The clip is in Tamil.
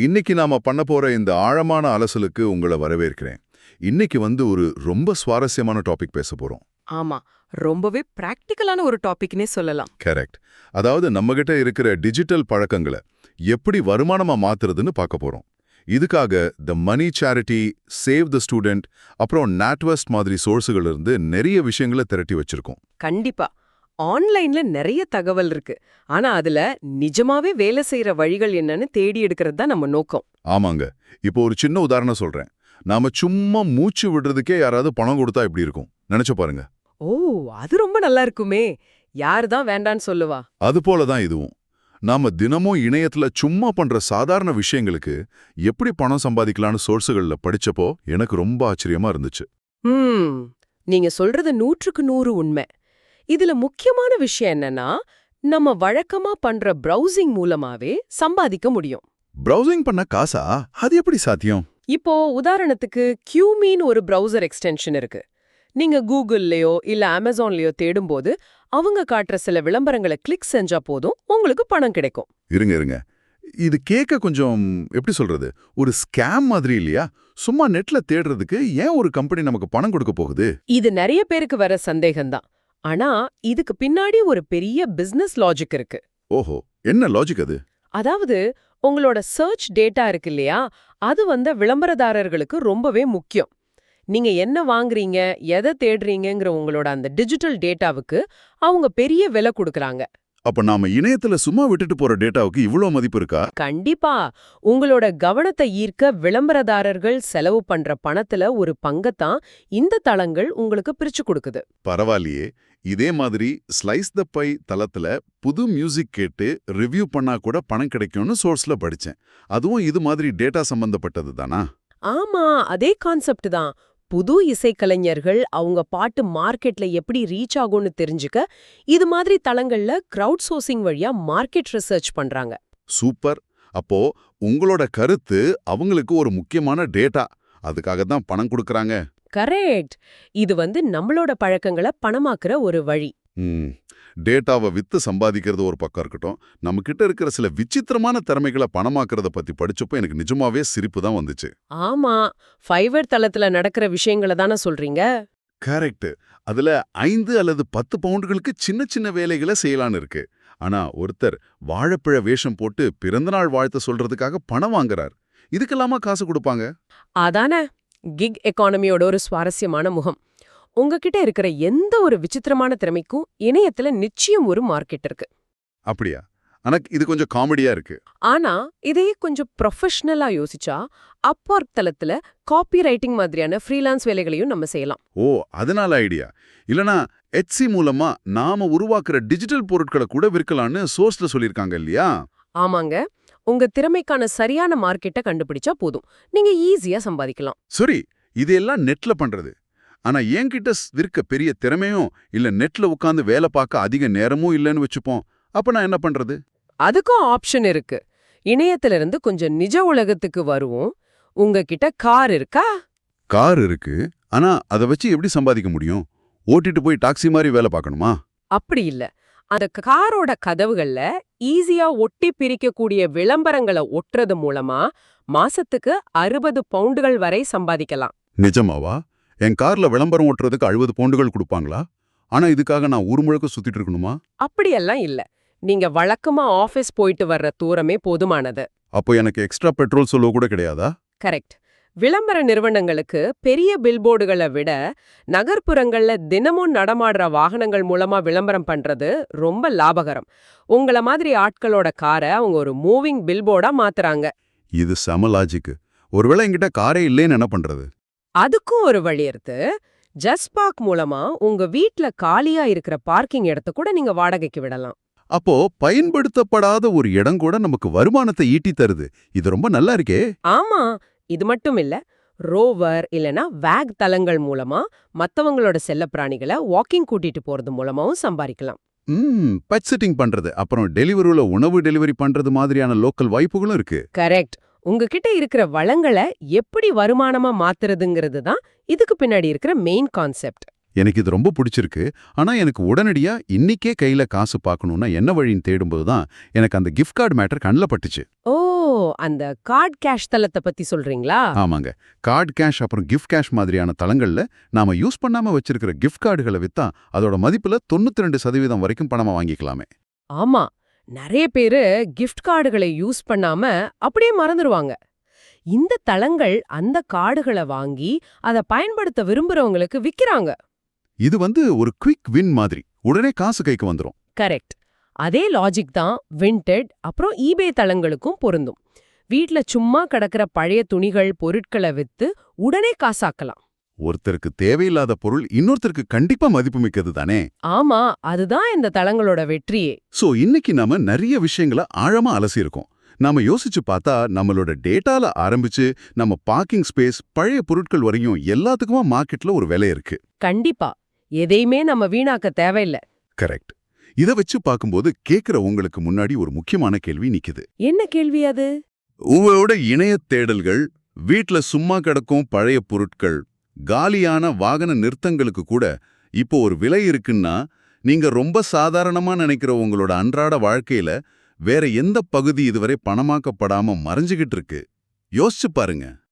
இன்னைக்கு நாம பண்ண போற இந்த ஆழமான அலசலுக்கு உங்களை வரவேற்கிறேன். இன்னைக்கு ஒரு ரொம்ப சுவாரஸ்யமான டாபிக் பேச போறோம். ஆமா, ரொம்பவே பிராக்டிக்கலான ஒரு டாபிக்னே சொல்லலாம். கரெக்ட். அதாவது நம்மகிட்ட இருக்கிற டிஜிட்டல் பழக்கங்களை எப்படி வருமானமா மாத்துறதுன்னு பார்க்க போறோம். இதுக்காக த மணி சேரிட்டி, சேவ் த ஸ்டூடெண்ட், அப்புறம் நாட்வெஸ்ட் மாதிரி சோர்ஸுகள் இருந்து நிறைய விஷயங்களை திரட்டி வச்சிருக்கோம். கண்டிப்பா. ஆன்லைன்ல நிறைய தகவல் இருக்கு. ஆனா அதுல நிஜமாவே வேலை செய்யற வழிகள் என்னன்னு தேடி எடுக்கிறது தான் நம்ம நோக்கம். ஆமாங்க. இப்போ ஒரு சின்ன உதாரணம் சொல்றேன். நாம சும்மா மூச்சு விடுறதுக்கே யாராவது பணம் கொடுத்தா எப்படி இருக்கும் நினைச்சு பாருங்க. ஓ, அது ரொம்ப நல்லா இருக்குமே. யாரு தான் வேண்டான்னு சொல்லுவா? அது போல தான் இதுவும். நாம தினமும் இணையத்துல சும்மா பண்ற சாதாரண விஷயங்களுக்கு எப்படி பணம் சம்பாதிக்கலாம்னு சோர்ஸுகள்ல படிச்சப்போ எனக்கு ரொம்ப ஆச்சரியமா இருந்துச்சு. நீங்க சொல்றது 100% உண்மை. இதுல முக்கியமான விஷயம் என்னன்னா, நம்ம வழக்கமா பண்ற பிரவுசிங் மூலமாவே சம்பாதிக்க முடியும். பிரவுசிங் பண்ண காசா? அது எப்படி சாத்தியம்? இப்போ உதாரணத்துக்கு QMeன்னு ஒரு பிரவுசர் எக்ஸ்டென்ஷன் இருக்கு. நீங்க கூகுள்லயோ இல்ல அமேசான்லயோ தேடும்போது அவங்க காட்டுற சில விளம்பரங்களை கிளிக் செஞ்சா போதும் உங்களுக்கு பணம் கிடைக்கும். இருங்க. இது கேட்க கொஞ்சம் எப்படி சொல்றது, ஒரு ஸ்கேம் மாதிரி இல்லையா? சும்மா நெட்ல தேடுறதுக்கு ஏன் ஒரு கம்பெனி நமக்கு பணம் கொடுக்க போகுது? இது நிறைய பேருக்கு வர சந்தேகம்தான். ஆனா இதுக்கு பின்னாடி ஒரு பெரிய பிசினஸ் லாஜிக் இருக்கு. ஓஹோ, என்ன லாஜிக் அது? அதாவது உங்களோட சர்ச் டேட்டா இருக்கு இல்லையா, அது விளம்பரதாரர்களுக்கு ரொம்பவே முக்கியம். நீங்க என்ன வாங்குறீங்க, எதை தேடுறீங்கங்கிற உங்களோட அந்த டிஜிட்டல் டேட்டாவுக்கு அவங்க பெரிய விலை கொடுக்கறாங்க. அப்ப நாம இணையத்துல சும்மா விட்டுட்டு போற டேட்டாவுக்கு இவ்ளோ மதிப்பு இருக்கா? கண்டிப்பா. உங்களோட கவனத்தை ஈர்க்க விளம்பரதாரர்கள் செலவு பண்ற பணத்துல ஒரு பங்கத்தான் இந்த தளங்கள் உங்களுக்கு பிரிச்சு கொடுக்குது. பரவாயில்லையே. இதே மாதிரி ஸ்லைஸ் த பை தளத்துல புது மியூசிக் கேட்டு ரிவ்யூ பண்ணா கூட பணம் கிடைக்கும்னு சோர்ஸ்ல படிச்சேன். அதுவும் இது மாதிரி டேட்டா சம்பந்தப்பட்டது தானா? ஆமா, அதே கான்செப்ட் தான். புது இசைக்கலைஞர்கள் அவங்க பாட்டு மார்க்கெட்ல எப்படி ரீச் ஆகும்னு தெரிஞ்சுக்க இது மாதிரி தளங்கள்ல கிரவுட் சோர்சிங் வழியா மார்க்கெட் ரிசர்ச் பண்றாங்க. சூப்பர். அப்போ உங்களோட கருத்து அவங்களுக்கு ஒரு முக்கியமான டேட்டா, அதுக்காக தான் பணம் கொடுக்கறாங்க. கரெக்ட். இது நம்மளோட பழக்கங்களை பணமாக்குற ஒரு வழி. டேட்டாவை வித்து சம்பாதிக்கிறது ஒரு பக்கம் இருக்கட்டும், நம்ம கிட்ட இருக்கிற சில விசித்திரமான திறமைகளை பணமாக்குறத பத்தி படிச்சப்போ எனக்கு நிஜமாவே சிரிப்பு தான் வந்துச்சு. ஆமா, ஃபைவர் தளத்துல நடக்கிற விஷயங்களை தானே சொல்றீங்க? கரெக்ட். அதுல 5 அல்லது 10 பவுண்டுகளுக்கு சின்ன சின்ன வேலைகளை செய்யலான்னு இருக்கு. ஆனா ஒருத்தர் வாழைப்பழ வேஷம் போட்டு பிறந்தநாள் வாழ்த்து சொல்றதுக்காக பணம் வாங்குறார். இதுக்கெல்லாமா காசு கொடுப்பாங்க? அதானே கிக் எக்கானமியோட ஒரு சுவாரஸ்யமான முகம். உங்ககிட்ட இருக்கிற எந்த ஒரு விசித்திரமான திறமைக்கும் இணையத்துல நிச்சயம் ஒரு மார்க்கெட் இருக்கு. அப்படியா? ஆனா இது கொஞ்சம் காமெடியா இருக்கு. ஆனா இதையே கொஞ்சம் ப்ரொஃபஷனலா யோசிச்சா அப்வொர்க் தளத்துல காப்பி ரைட்டிங் மாதிரியான ஃப்ரீலான்ஸ் வேலைகளையும் நம்ம செய்யலாம். ஓ, அதனால ஐடியா. இல்லனா Etsy மூலமா நாம உருவாக்குற டிஜிட்டல் பொருட்களை கூட விற்கலான்னு சோர்ஸ்ல சொல்லிருக்காங்க இல்லையா? ஆமாங்க. உங்க திறமைக்கான சரியான மார்க்கெட்டை கண்டுபிடிச்சா போதும், நீங்க ஈஸியா சம்பாதிக்கலாம். சரி, இதெல்லாம் நெட்ல பண்றது. ஆனா என்கிட்ட விற்க பெரிய திறமையும் இல்ல, நெட்ல உட்கார்ந்து வேலை பார்க்க அதிக நேரமும் இல்லைன்னு வச்சுப்போம். அப்ப நான் என்ன பண்றது? அதுக்கும் ஆப்ஷன் இருக்கு. இணையத்திலிருந்து கொஞ்சம் நிஜ உலகத்துக்கு வருவோம். உங்ககிட்ட கார் இருக்கா? கார் இருக்கு. ஆனா அதை வச்சு எப்படி சம்பாதிக்க முடியும்? ஓட்டிட்டு போய் டாக்ஸி மாதிரி வேலை பார்க்கணுமா? அப்படி இல்ல. அந்த காரோட கதவுகள்ல ஈஸியா ஒட்டி பிரிக்கக்கூடிய விளம்பரங்களை ஒட்டுறது மூலமா மாசத்துக்கு 60 பவுண்டுகள் வரை சம்பாதிக்கலாம். நிஜமாவா? என் கார்ல விளம்பரம் ஓட்டுறதுக்கு 60 பவுண்டுகள் கொடுப்பாங்களா? ஆனா இதுக்காக நான் ஊர் முழுக்க சுத்திட்டு இருக்கணுமா? அப்படியெல்லாம் இல்ல. நீங்க வழக்கமா ஆபீஸ் போயிட்டு வர்ற தூரமே போதுமானது. அப்போ எனக்கு எக்ஸ்ட்ரா பெட்ரோல் செலவு கூட கிடையாதா? கரெக்ட். விளம்பர நிறுவனங்களுக்கு பெரிய பில்போர்டுகளை விட நகர்ப்புறங்கள்ல தினமும் நடமாடுற வாகனங்கள் மூலமா விளம்பரம் பண்றது ரொம்ப லாபகரம். உங்கள மாதிரி ஆட்களோட காரை அவங்க ஒரு மூவிங் பில்போர்டா மாத்துறாங்க. இது செம லாஜிக். ஒருவேளை என்கிட்ட காரே இல்லைன்னு என்ன பண்றது? அதுக்கும் ஒரு வழி இருக்கு. ஜஸ்ட் பார்க் மூலமா உங்க வீட்ல காலியா இருக்கிற பார்க்கிங் இடத்த கூட நீங்க வாடகைக்கு விடலாம். அப்போ பயன்படுத்தப்படாத ஒரு இடம் கூட நமக்கு வருமானத்தை ஈட்டி தருது. இது ரொம்ப நல்லா இருக்கே. ஆமா, இது மட்டும் இல்ல. ரோவர் இல்லனா வேக் தளங்கள் மூலமா மத்தவங்களோட செல்லப்பிராணிகளை வாக்கிங் கூட்டிட்டு போறது மூலமாவும் சம்பாதிக்கலாம். பெட் சிட்டிங் பண்றது, அப்புறம் டெலிவரில உணவு டெலிவரி பண்றது மாதிரியான லோக்கல் வாய்ப்புகளும் இருக்கு. கரெக்ட். உங்ககிட்ட இருக்கிற வளங்களை எப்படி வருமானமா மாத்துறதுங்கிறது தான் இதுக்கு பின்னாடி இருக்கிற மெயின் கான்செப்ட். எனக்கு இது ரொம்ப பிடிச்சிருக்கு. ஆனா எனக்கு உடனடியா இன்னிக்கே கையில காசு பார்க்கணும்னா என்ன வழின்னு தேடும்போது தான் எனக்கு அந்த கிஃப்ட் கார்டு மேட்டர் கண்ணுல பட்டுச்சு. ஓ, அந்த கார்ட் கேஷ் தளத்தை பத்தி சொல்றீங்களா? ஆமாங்க. கார்டு கேஷ் அப்புறம் கிஃப்ட் கேஷ் மாதிரியான தளங்கள்ல நாம யூஸ் பண்ணாம வச்சிருக்கிற கிஃப்ட் கார்டுகளை வித்தா அதோட மதிப்புல 92% வரைக்கும் பணமா வாங்கிக்கலாமே. ஆமா, நிறைய பேரு கிஃப்ட் கார்டுகளை யூஸ் பண்ணாம அப்படியே மறந்துருவாங்க. இந்த தளங்கள் அந்த கார்டுகளை வாங்கி அதை பயன்படுத்த விரும்புறவங்களுக்கு விக்கிறாங்க. இது ஒரு குவிக் வின் மாதிரி. உடனே காசு கைக்கு வந்துரும். கரெக்ட். அதே லாஜிக் தான் விண்டட் அப்புறம் ஈபே தளங்களுக்கும் பொருந்தும். வீட்ல சும்மா கிடக்கிற பழைய துணிகள் பொருட்களை வித்து உடனே காசாக்கலாம். ஒருத்தருக்கு தேவையில்லாத பொருள் இன்னொருத்தருக்கு கண்டிப்பா மதிப்புமிக்கது தானே. ஆமா, அதுதான் இந்த தளங்களோட வெற்றியே. சோ இன்னைக்கு நாம நிறைய விஷயங்களை ஆழமா அலசியிருக்கோம். நாம யோசிச்சு பார்த்தா நம்மளோட டேட்டால ஆரம்பிச்சு நம்ம பார்க்கிங் ஸ்பேஸ் பழைய பொருட்கள் வரையும் எல்லாத்துக்குமா மார்க்கெட்ல ஒரு விலை இருக்கு. கண்டிப்பா. எதையுமே நம்ம வீணாக்க தேவையில்ல. கரெக்ட். இத வச்சு பார்க்கும்போது கேக்குற உங்களுக்கு முன்னாடி ஒரு முக்கியமான கேள்வி நிக்குது. என்ன கேள்வி அது? உங்களோட இணைய தேடல்கள், வீட்ல சும்மா கிடக்கும் பழைய பொருட்கள், காலியான வாகன நிறுத்தங்களுக்கு கூட இப்போ ஒரு விலை இருக்குன்னா, நீங்க ரொம்ப சாதாரணமா நினைக்கிற உங்களோட அன்றாட வாழ்க்கையில வேற எந்த பகுதி இதுவரை பணமாக்கப்படாம மறைஞ்சுகிட்டு இருக்கு? யோசிச்சு பாருங்க.